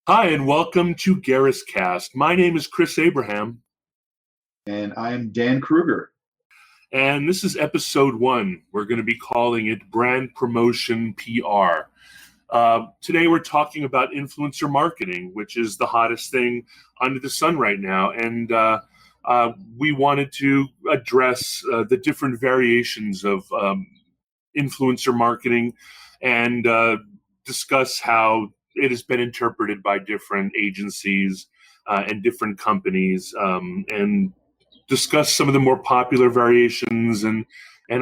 Hi, and welcome to GerrisCast. My name is Chris Abraham, And I'm Dan Krueger. and this is episode 1. We're going to be calling it Brand Promotion PR. Today, we're talking about influencer marketing, which is the hottest thing under the sun right now. And we wanted to address the different variations of influencer marketing and discuss how it has been interpreted by different agencies and different companies, and discuss some of the more popular variations and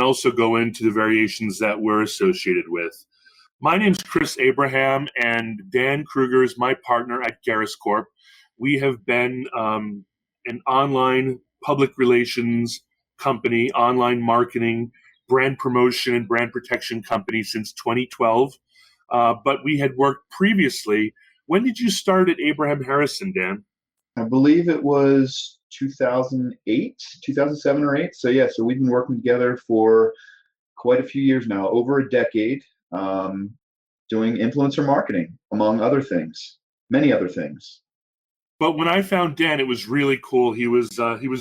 also go into the variations that we're associated with. My name's Chris Abraham, and Dan Krueger is my partner at Gerris Corp. We have been an online public relations company, online marketing, brand promotion, and brand protection company since 2012. But we had worked previously. When did you start at Abraham Harrison, Dan? I believe it was 2008, 2007 or 8. So we've been working together for quite a few years now, over a decade, doing influencer marketing, among other things, many other things. But when I found Dan, it was really cool. He was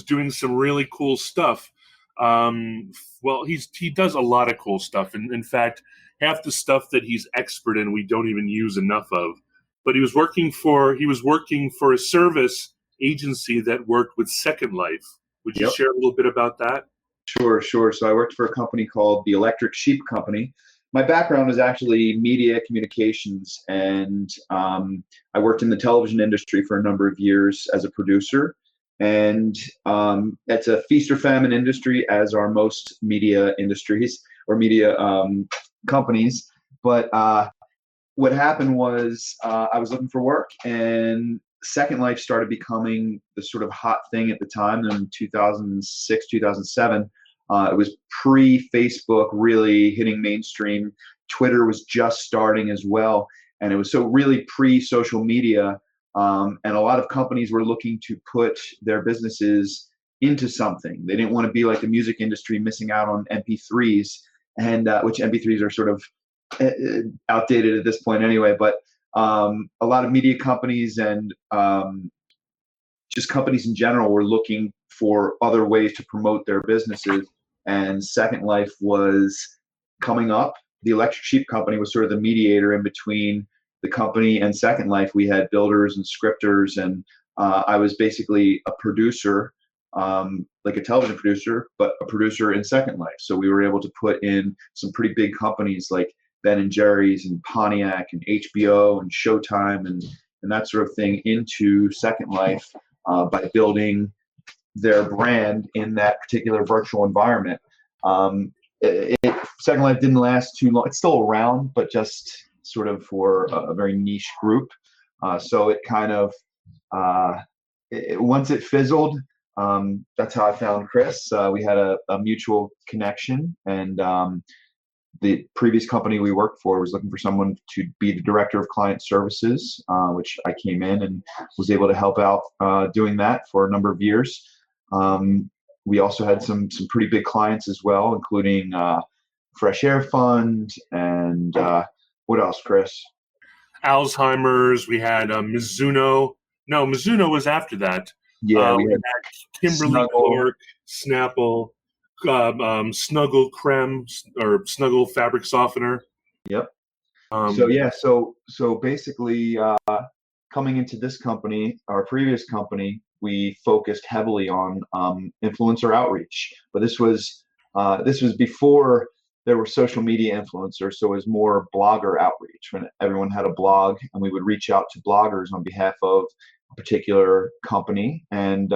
doing some really cool stuff. He does a lot of cool stuff, and in fact, half the stuff that he's expert in, we don't even use enough of. But he was working for a service agency that worked with Second Life. Would you Yep. share a little bit about that? Sure. So I worked for a company called the Electric Sheep Company. My background is actually media communications, and I worked in the television industry for a number of years as a producer. And it's a feast or famine industry, as are most media industries or media companies. But what happened was I was looking for work, and Second Life started becoming the sort of hot thing at the time in 2006, 2007. It was pre-Facebook really hitting mainstream. Twitter was just starting as well. And it was so really pre-social media. And a lot of companies were looking to put their businesses into something. They didn't want to be like the music industry missing out on MP3s, and which MP3s are sort of outdated at this point anyway. But a lot of media companies and just companies in general were looking for other ways to promote their businesses, and Second Life was coming up. The Electric Sheep Company was sort of the mediator in between the company and Second Life. We had builders and scripters, and I was basically a producer, like a television producer, but a producer in Second Life. So we were able to put in some pretty big companies like Ben and Jerry's and Pontiac and HBO and Showtime and that sort of thing into Second Life by building their brand in that particular virtual environment. Second Life didn't last too long. It's still around, but just sort of for a very niche group. So it kind of, once it fizzled, that's how I found Chris. We had a mutual connection, and the previous company we worked for was looking for someone to be the director of client services, which I came in and was able to help out doing that for a number of years. We also had some pretty big clients as well, including Fresh Air Fund and what else, Chris? Alzheimer's. We had Mizuno. No, Mizuno was after that. Yeah, we We had had Kimberly Snuggle. Clark, Snapple, Snuggle Creme or Snuggle Fabric Softener. Yep. Um, So basically, coming into this company, our previous company, we focused heavily on influencer outreach. But this was before there were social media influencers, so it was more blogger outreach when everyone had a blog, and we would reach out to bloggers on behalf of a particular company and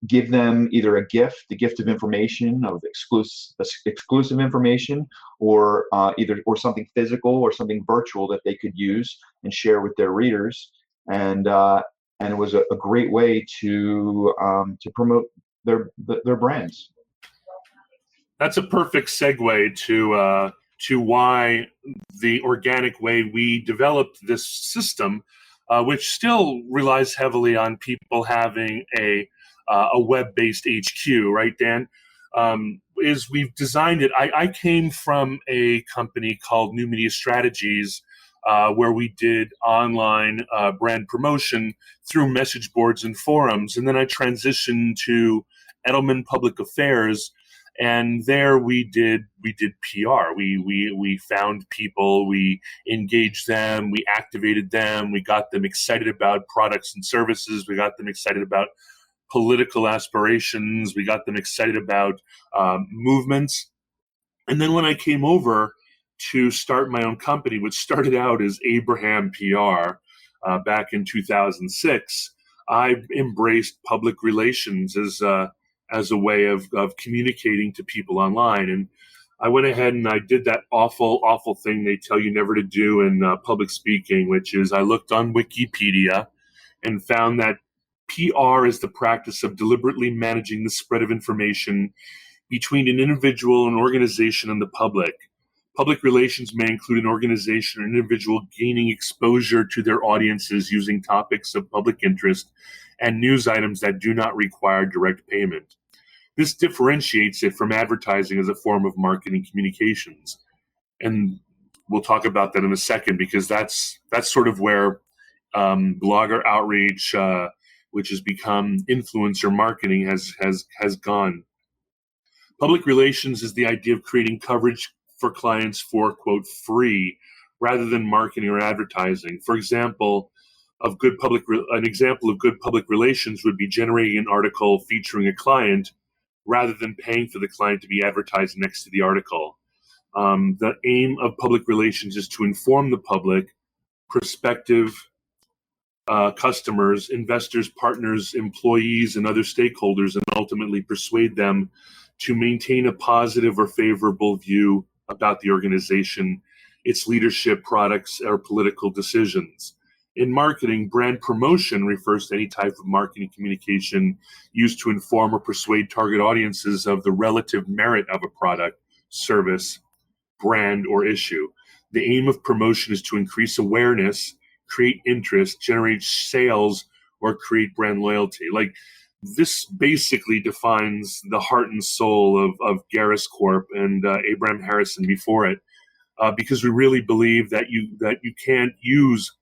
give them either a gift, the gift of information, of exclusive information, or something physical or something virtual that they could use and share with their readers. And it was a great way to promote their brands. that's a perfect segue to why the organic way we developed this system, which still relies heavily on people having a web-based HQ, right, Dan? Is we've designed it. I came from a company called New Media Strategies where we did online brand promotion through message boards and forums. And then I transitioned to Edelman Public Affairs, and there we did PR. We found people, we engaged them, we activated them, we got them excited about products and services, we got them excited about political aspirations, we got them excited about movements. And then when I came over to start my own company, which started out as Abraham PR back in 2006, I embraced public relations as a way of communicating to people online. And I went ahead and I did that awful thing they tell you never to do in public speaking, which is I looked on Wikipedia and found that PR is the practice of deliberately managing the spread of information between an individual, an organization, and the public. Public relations may include an organization or individual gaining exposure to their audiences using topics of public interest and news items that do not require direct payment. This differentiates it from advertising as a form of marketing communications. And we'll talk about that in a second, because that's sort of where blogger outreach, which has become influencer marketing, has gone. Public relations is the idea of creating coverage for clients for, quote, free, rather than marketing or advertising. For example, an example of good public relations would be generating an article featuring a client rather than paying for the client to be advertised next to the article. The aim of public relations is to inform the public, prospective customers, investors, partners, employees, and other stakeholders, and ultimately persuade them to maintain a positive or favorable view about the organization, its leadership, products, or political decisions. In marketing, brand promotion refers to any type of marketing communication used to inform or persuade target audiences of the relative merit of a product, service, brand, or issue. The aim of promotion is to increase awareness, create interest, generate sales, or create brand loyalty. Like, this basically defines the heart and soul of Gerris Corp and Abraham Harrison before it, because we really believe that you can't use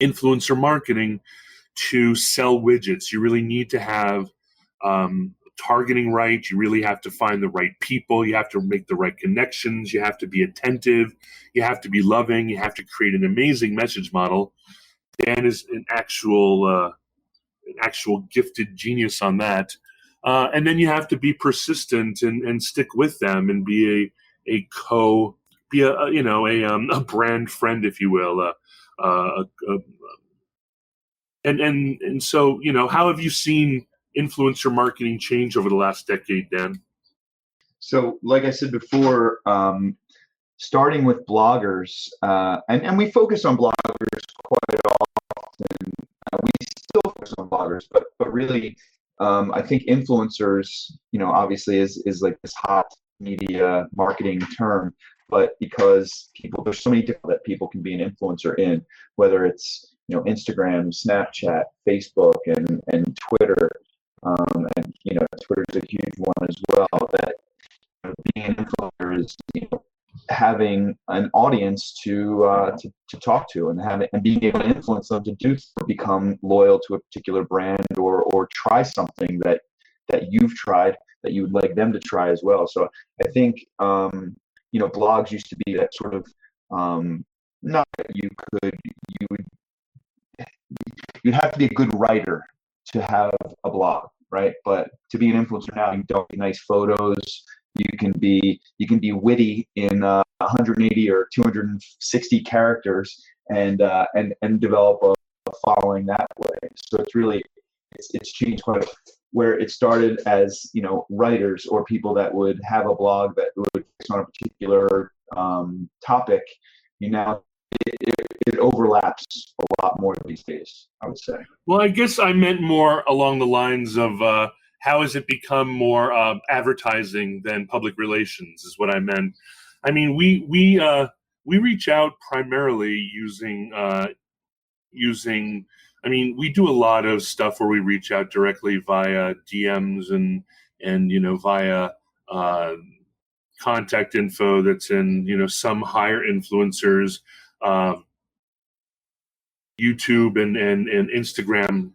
influencer marketing to sell widgets. You really need to have targeting right. You really have to find the right people. You have to make the right connections. You have to be attentive. You have to be loving. You have to create an amazing message model. Dan is an actual gifted genius on that. And then you have to be persistent and stick with them and be a brand friend, if you will. And so, how have you seen influencer marketing change over the last decade, Dan? So, like I said before, starting with bloggers, and we focus on bloggers quite often. We still focus on bloggers, but really, I think influencers, obviously is like this hot media marketing term, but because there's so many different that people can be an influencer in, whether it's Instagram, Snapchat, Facebook, and Twitter, and Twitter's a huge one as well. That being an influencer is having an audience to talk to and being able to influence them to become loyal to a particular brand or try something that you've tried that you would like them to try as well. So I think blogs used to be that sort of not that you'd have to be a good writer to have a blog, right? But to be an influencer now, you don't get nice photos. You can be witty in 180 or 260 characters and develop a following that way. So it's changed quite a bit. Where it started as writers or people that would have a blog that would focus on a particular topic, it overlaps a lot more these days, I would say. Well, I guess I meant more along the lines of how has it become more advertising than public relations is what I meant. I mean, we reach out primarily using. I mean, we do a lot of stuff where we reach out directly via DMs and via contact info that's in some higher influencers YouTube and Instagram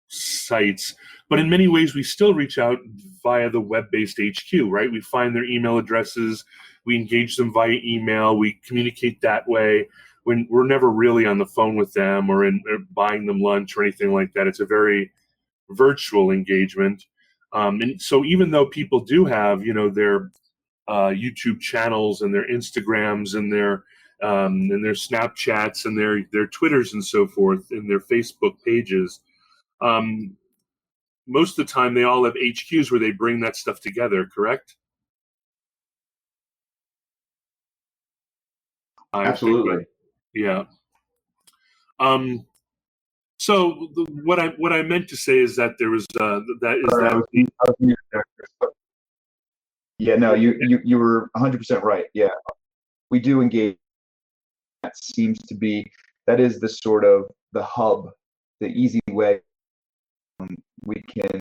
sites. But in many ways, we still reach out via the web-based HQ, right? We find their email addresses, we engage them via email, we communicate that way. When we're never really on the phone with them or buying them lunch or anything like that. It's a very virtual engagement. And so even though people do have, their YouTube channels and their Instagrams and their Snapchats and their Twitters and so forth and their Facebook pages, most of the time they all have HQs where they bring that stuff together, correct? Absolutely. Yeah. So what I meant to say is that there was Yeah, no, you were 100% right. Yeah, we do engage. That seems to be, that is the sort of the hub, the easy way we can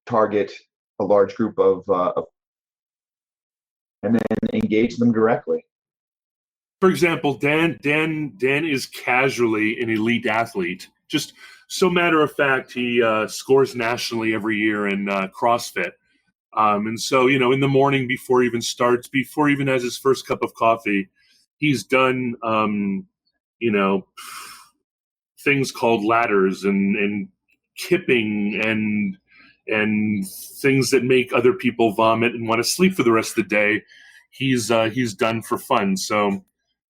target a large group of and then engage them directly. For example, Dan is casually an elite athlete. Just so matter of fact, he scores nationally every year in CrossFit. And so, in the morning before he even starts, before he even has his first cup of coffee, he's done, things called ladders and kipping and things that make other people vomit and want to sleep for the rest of the day. He's done for fun. So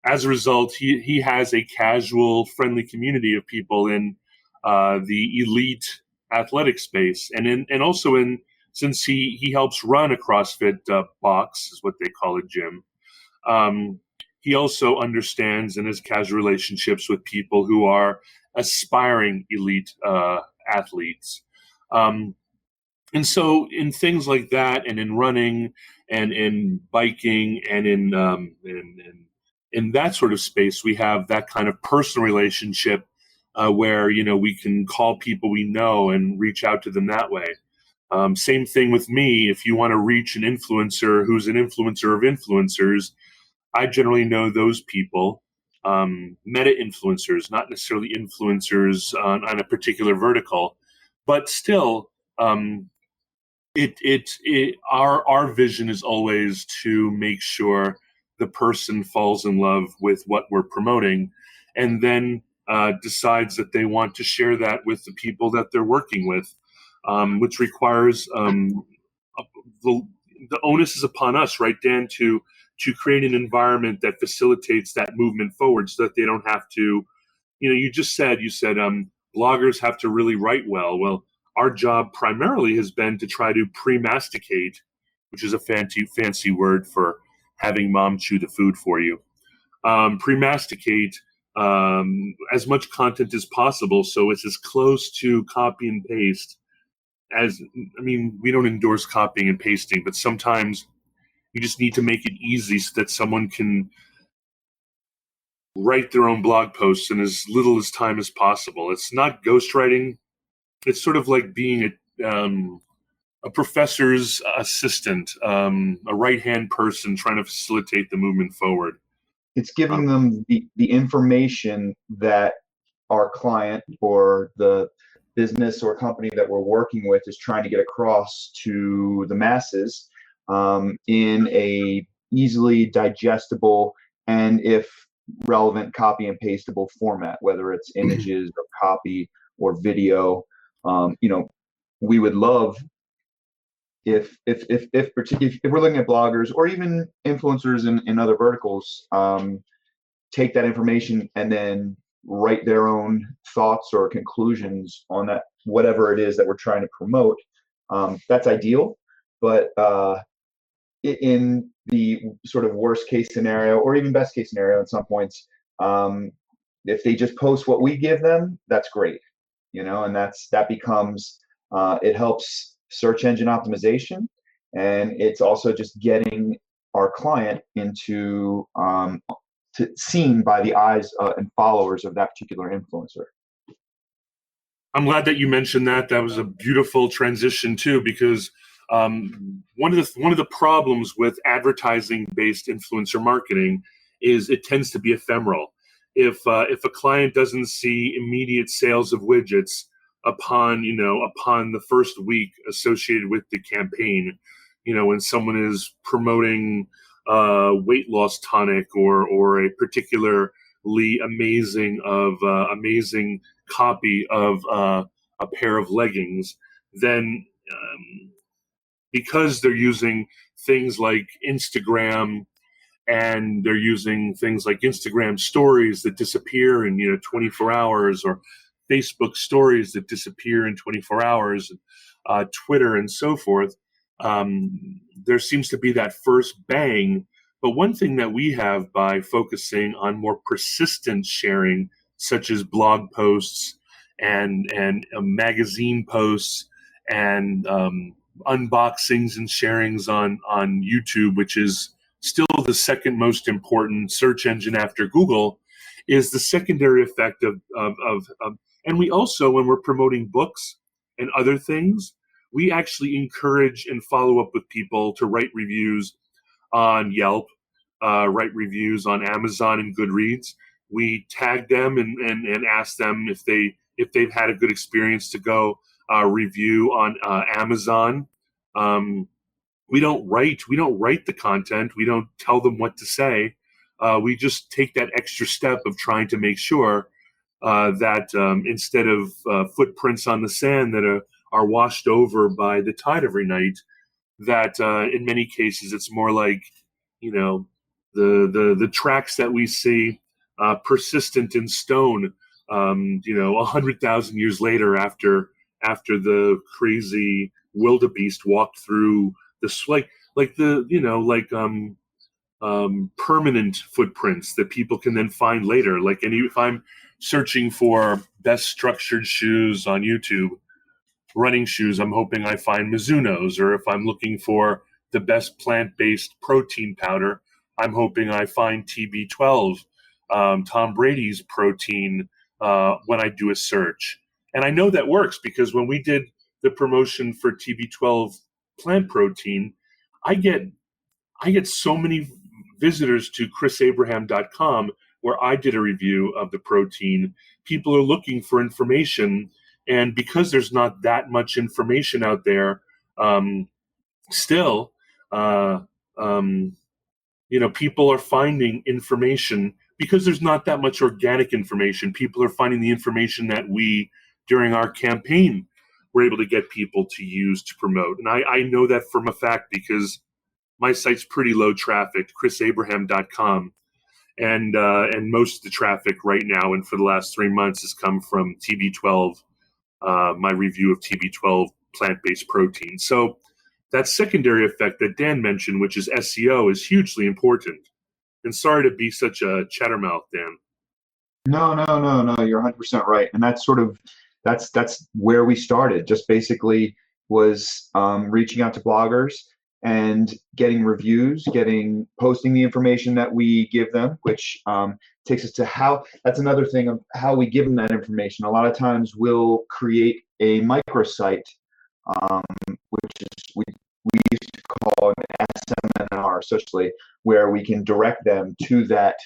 as a result, he has a casual, friendly community of people in the elite athletic space, and also since he helps run a CrossFit box, is what they call a gym. He also understands and has casual relationships with people who are aspiring elite athletes. And so in things like that, and in running, and in biking, and in that sort of space, we have that kind of personal relationship where we can call people we know and reach out to them that way. Same thing with me. If you want to reach an influencer who's an influencer of influencers, I generally know those people. Meta influencers, not necessarily influencers on a particular vertical, but still. Our vision is always to make sure the person falls in love with what we're promoting, and then decides that they want to share that with the people that they're working with, which requires the onus is upon us, right, Dan, to create an environment that facilitates that movement forward, so that they don't have to. You said bloggers have to really write well. Well, our job primarily has been to try to pre-masticate, which is a fancy word for having mom chew the food for you. Pre-masticate as much content as possible, so it's as close to copy and paste as. I mean, we don't endorse copying and pasting, but sometimes you just need to make it easy so that someone can write their own blog posts in as little as time as possible. It's not ghostwriting. It's sort of like being a professor's assistant, a right-hand person trying to facilitate the movement forward. It's giving them the information that our client or the business or company that we're working with is trying to get across to the masses in a easily digestible and, if relevant, copy and pastable format, whether it's images or copy or video. We would love if we're looking at bloggers or even influencers in other verticals, take that information and then write their own thoughts or conclusions on that, whatever it is that we're trying to promote. That's ideal, but in the sort of worst case scenario or even best case scenario at some points, if they just post what we give them, that's great, and that becomes it helps search engine optimization, and it's also just getting our client into seen by the eyes and followers of that particular influencer. I'm glad that you mentioned that. That was a beautiful transition too, because one of the problems with advertising-based influencer marketing is it tends to be ephemeral. if a client doesn't see immediate sales of widgets upon the first week associated with the campaign, when someone is promoting weight loss tonic or a particularly amazing copy of a pair of leggings, then because they're using things like Instagram, and they're using things like Instagram stories that disappear in 24 hours, or Facebook stories that disappear in 24 hours, Twitter and so forth. There seems to be that first bang. But one thing that we have, by focusing on more persistent sharing, such as blog posts and magazine posts and unboxings and sharings on YouTube, which is still the second most important search engine after Google, is the secondary effect of and we also, when we're promoting books and other things, we actually encourage and follow up with people to write reviews on Yelp, write reviews on Amazon and Goodreads. We tag them and ask them if they've had a good experience to go review on Amazon. We don't write the content. We don't tell them what to say. We just take that extra step of trying to make sure that instead of footprints on the sand that are washed over by the tide every night, that in many cases it's more like the tracks that we see persistent in stone. 100,000 years later, after the crazy wildebeest walked through permanent footprints that people can then find later. If I'm searching for best structured shoes on YouTube, running shoes, I'm hoping I find Mizuno's. Or if I'm looking for the best plant-based protein powder, I'm hoping I find TB12, Tom Brady's protein, when I do a search. And I know that works because when we did the promotion for TB12 plant protein, I get so many visitors to chrisabraham.com where I did a review of the protein. People are looking for information, and because there's not that much information out there, still, people are finding information because there's not that much organic information. People are finding the information that we, during our campaign, were able to get people to use to promote. And I know that from a fact because my site's pretty low traffic, chrisabraham.com. And most of the traffic right now and for the last 3 months has come from TB12, my review of TB12 plant-based protein. So that secondary effect that Dan mentioned, which is SEO, is hugely important. And sorry to be such a chattermouth, Dan. No, you're 100% right. And that's where we started. Just basically was reaching out to bloggers and getting reviews, posting the information that we give them, which takes us to that's another thing of how we give them that information. A lot of times we'll create a microsite, which is we used to call an SMNR, essentially, where we can direct them to that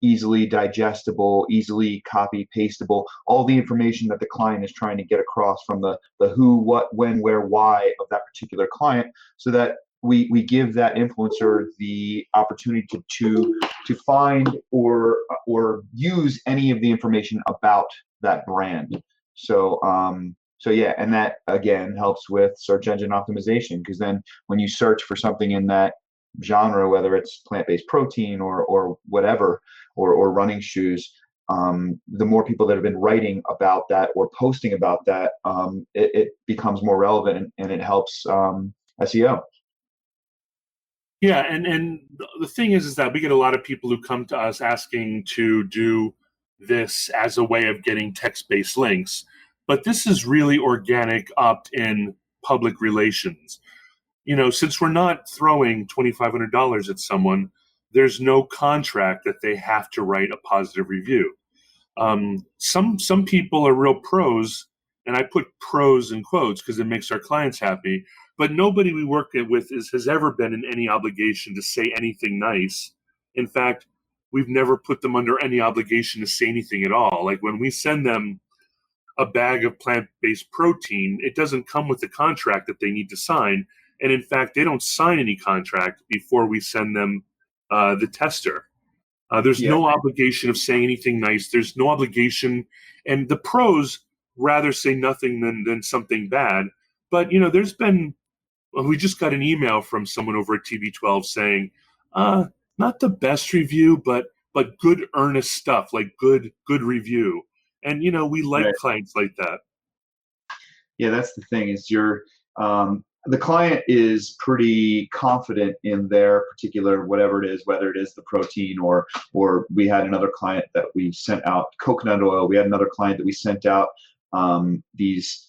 easily digestible, easily copy pastable, all the information that the client is trying to get across from the who, what, when, where, why of that particular client, so that we give that influencer the opportunity to find or use any of the information about that brand. So yeah, and that again helps with search engine optimization, because then when you search for something in that genre, whether it's plant-based protein or whatever, or running shoes, the more people that have been writing about that or posting about that, it becomes more relevant, and it helps SEO. Yeah, and the thing is that we get a lot of people who come to us asking to do this as a way of getting text-based links, but this is really organic, opt-in public relations. Since we're not throwing $2,500 at someone, there's no contract that they have to write a positive review. Some people are real pros, and I put pros in quotes because it makes our clients happy, but nobody we work with has ever been in any obligation to say anything nice. In fact, we've never put them under any obligation to say anything at all. Like when we send them a bag of plant-based protein, it doesn't come with a contract that they need to sign. And in fact, they don't sign any contract before we send them the tester. There's Yeah. no obligation of saying anything nice. There's no obligation. And the pros rather say nothing than something bad. But, there's been, we just got an email from someone over at TB12 saying, not the best review, but good earnest stuff, like good review. And, we like Right. clients like that. Yeah, that's the thing is the client is pretty confident in their particular whatever it is, whether it is the protein or we had another client that we sent out coconut oil. We had another client that we sent out these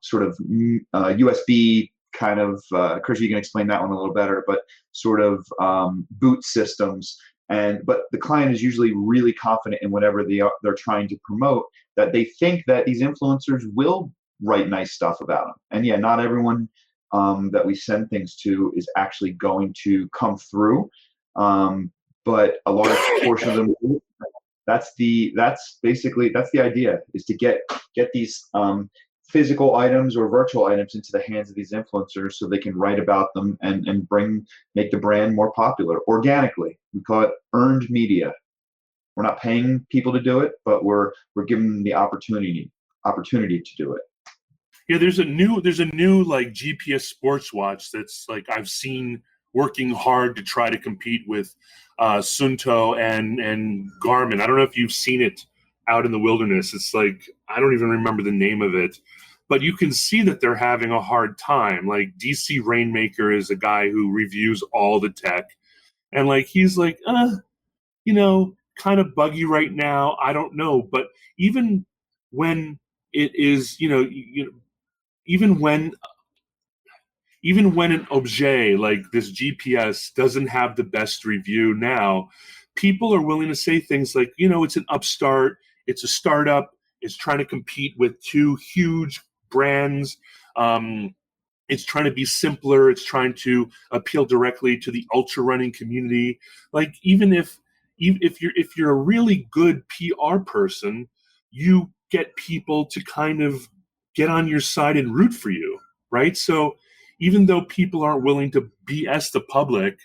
sort of USB kind of, Chris, you can explain that one a little better, but sort of boot systems. But the client is usually really confident in whatever they're trying to promote, that they think that these influencers will write nice stuff about them. And yeah, not everyone that we send things to is actually going to come through, but a large portion of them. That's the idea, is to get these physical items or virtual items into the hands of these influencers so they can write about them and make the brand more popular organically. We call it earned media. We're not paying people to do it, but we're giving them the opportunity to do it. Yeah, there's a new like GPS sports watch that's like I've seen working hard to try to compete with Sunto and Garmin. I don't know if you've seen it out in the wilderness. It's like, I don't even remember the name of it, but you can see that they're having a hard time. Like DC Rainmaker is a guy who reviews all the tech, and like he's like, kind of buggy right now. I don't know, but even when it is, even when an objet like this GPS doesn't have the best review now, people are willing to say things like, it's an upstart, it's a startup, it's trying to compete with two huge brands. It's trying to be simpler. It's trying to appeal directly to the ultra running community. Like even if you're a really good PR person, you get people to kind of get on your side and root for you, right? So even though people aren't willing to BS the public,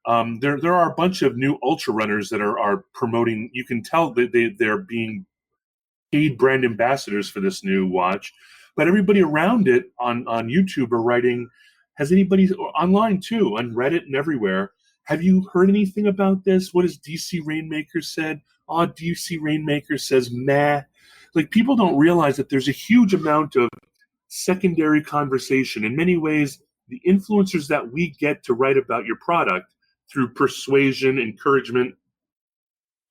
there are a bunch of new ultra runners that are promoting. You can tell that they're being paid brand ambassadors for this new watch, but everybody around it on YouTube are writing. Has anybody online too, on Reddit and everywhere? Have you heard anything about this? What has DC Rainmaker said? Oh, DC Rainmaker says meh. Like people don't realize that there's a huge amount of secondary conversation. In many ways, the influencers that we get to write about your product through persuasion, encouragement,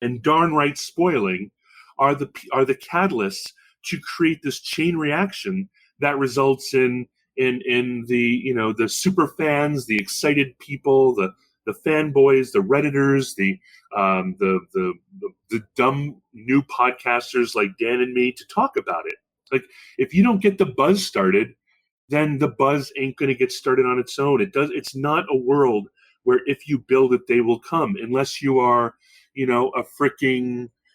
and darn right spoiling are the catalysts to create this chain reaction that results in the super fans, the excited people, the fanboys, the Redditors, the dumb new podcasters like Dan and me to talk about it. Like if you don't get the buzz started, then the buzz ain't going to get started on its own. It's not a world where if you build it, they will come, unless you are,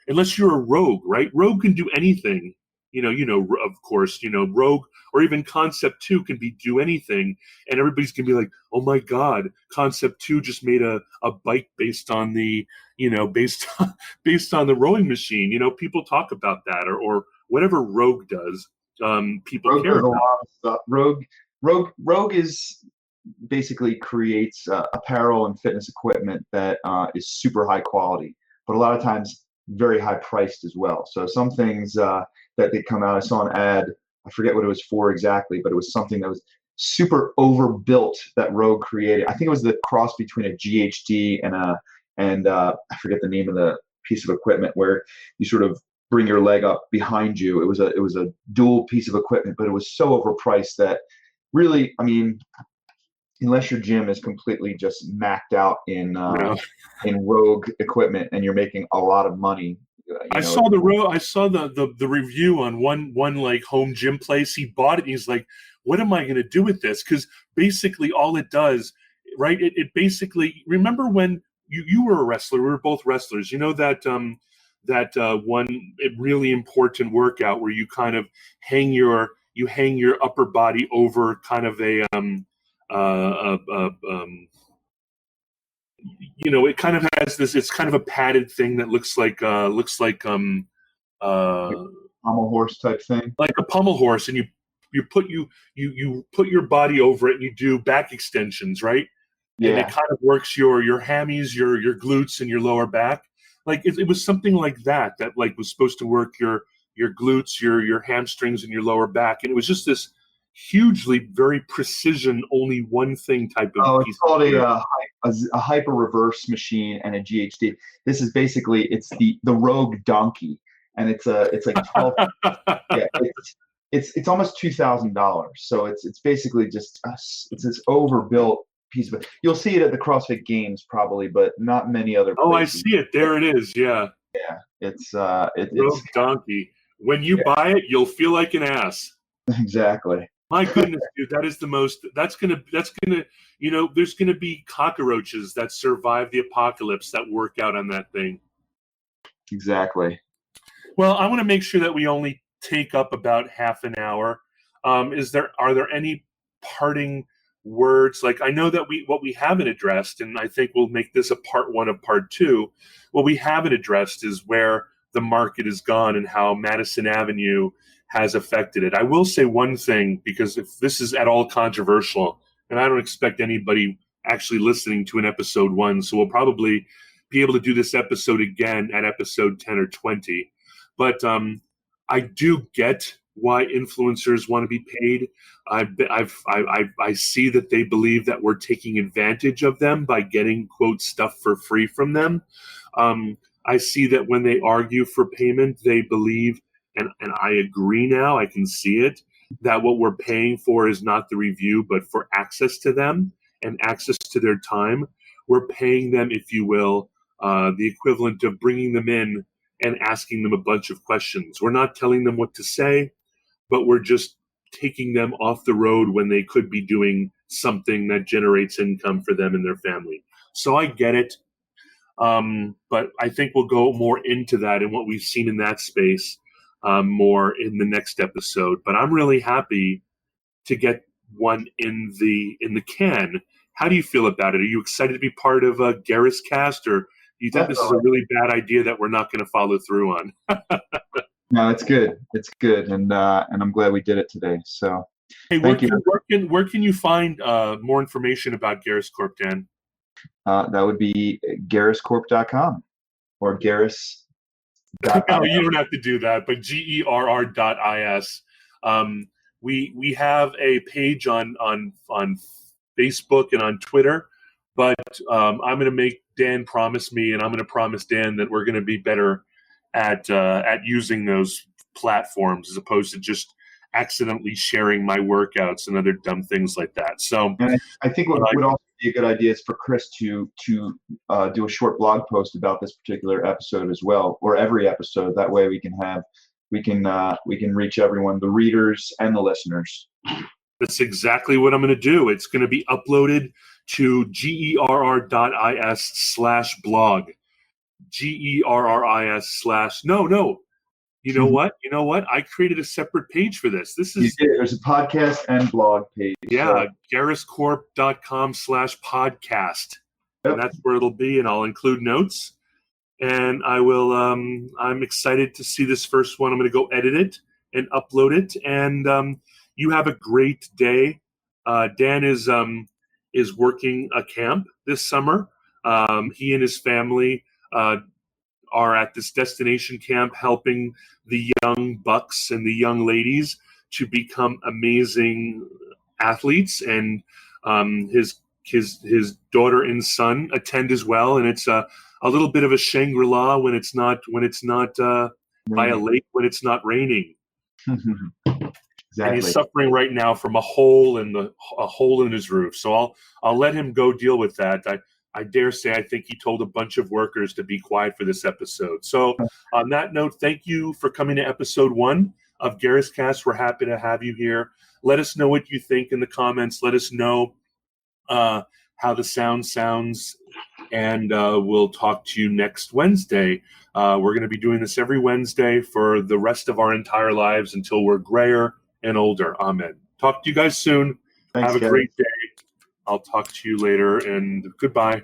unless you're a rogue, right? Rogue can do anything. Of course, Rogue or even Concept 2 can do anything, and everybody's gonna be like, oh my God, Concept 2 just made a bike based on the, based on the rowing machine. People talk about that, or whatever Rogue does. People Rogue care does a about. lot of stuff. Rogue is basically creates apparel and fitness equipment that is super high quality, but a lot of times very high priced as well. So some things that they come out, I saw an ad, I forget what it was for exactly, but it was something that was super overbuilt that Rogue created. I think it was the cross between a GHD and I forget the name of the piece of equipment where you sort of bring your leg up behind you. It was a dual piece of equipment, but it was so overpriced that really, I mean, unless your gym is completely just macked out in Rogue equipment and you're making a lot of money. I saw the review on one like home gym place. He bought it and he's like, what am I going to do with this? Because basically all it does, right? It basically, remember when you were a wrestler. We were both wrestlers. You know that one really important workout where you kind of hang your upper body over kind of a it kind of has this. It's kind of a padded thing that looks like Pommel horse type thing. like a pommel horse, and you put your body over it, and you do back extensions, right? Yeah. And it kind of works your hammies, your glutes, and your lower back. Like it was something like that like was supposed to work your glutes, your hamstrings, and your lower back. And it was just this hugely very precision, only one thing type of. Oh, it's called a hyper reverse machine and a GHD. This is basically it's the Rogue Donkey, and it's like 12. Yeah, it's almost $2,000. So it's basically just it's this overbuilt piece of it. You'll see it at the CrossFit Games probably, but not many other places. Oh, I see it. There it is. Yeah. Yeah, it's Rogue Donkey. When you buy it, you'll feel like an ass. Exactly. My goodness, dude, that is the most. That's gonna. There's gonna be cockroaches that survive the apocalypse that work out on that thing. Exactly. Well, I want to make sure that we only take up about half an hour. Are there any parting words? Like, I know that what we haven't addressed, and I think we'll make this a part one of part two. What we haven't addressed is where the market has gone and how Madison Avenue has affected it. I will say one thing, because if this is at all controversial, and I don't expect anybody actually listening to an episode 1, so we'll probably be able to do this episode again at episode 10 or 20. But I do get why influencers want to be paid. I see that they believe that we're taking advantage of them by getting, quote, stuff for free from them. I see that when they argue for payment, they believe, and I agree now, I can see it, that what we're paying for is not the review, but for access to them and access to their time. We're paying them, if you will, the equivalent of bringing them in and asking them a bunch of questions. We're not telling them what to say, but we're just taking them off the road when they could be doing something that generates income for them and their family. So I get it. But I think we'll go more into that and what we've seen in that space more in the next episode. But I'm really happy to get one in the can. How do you feel about it? Are you excited to be part of GerrisCast, or do you think this is a really bad idea that we're not going to follow through on? No, it's good. It's good, and I'm glad we did it today. So, hey, where can you find more information about Gerris Corp, Dan? That would be GerrisCorp.com or Gerris. No, you don't have to do that, but GERR.is. We have a page on Facebook and on Twitter, but I'm going to make Dan promise me, and I'm going to promise Dan that we're going to be better at using those platforms as opposed to just accidentally sharing my workouts and other dumb things like that. So, and I think what would also be a good idea is for Chris to do a short blog post about this particular episode as well, or every episode. That way we can reach everyone, the readers and the listeners. That's exactly what I'm going to do. It's going to be uploaded to gerris.is/blog. GERRIS/ no. You know what? I created a separate page for this. There's a podcast and blog page. Yeah, GerrisCorp.com/podcast. Yep. And that's where it'll be, and I'll include notes. And I will. I'm excited to see this first one. I'm going to go edit it and upload it. And you have a great day. Dan is working a camp this summer. He and his family are at this destination camp helping the young bucks and the young ladies to become amazing athletes, and his daughter and son attend as well. And it's a little bit of a Shangri-La when it's not by a lake when it's not raining. Exactly. And he's suffering right now from a hole in his roof. So I'll let him go deal with that. I dare say I think he told a bunch of workers to be quiet for this episode. So on that note, thank you for coming to episode 1 of GerrisCast. We're happy to have you here. Let us know what you think in the comments. Let us know how the sound sounds. and we'll talk to you next Wednesday. We're going to be doing this every Wednesday for the rest of our entire lives until we're grayer and older. Amen. Talk to you guys soon. Thanks, Have a Gerris. great day. I'll talk to you later, and goodbye.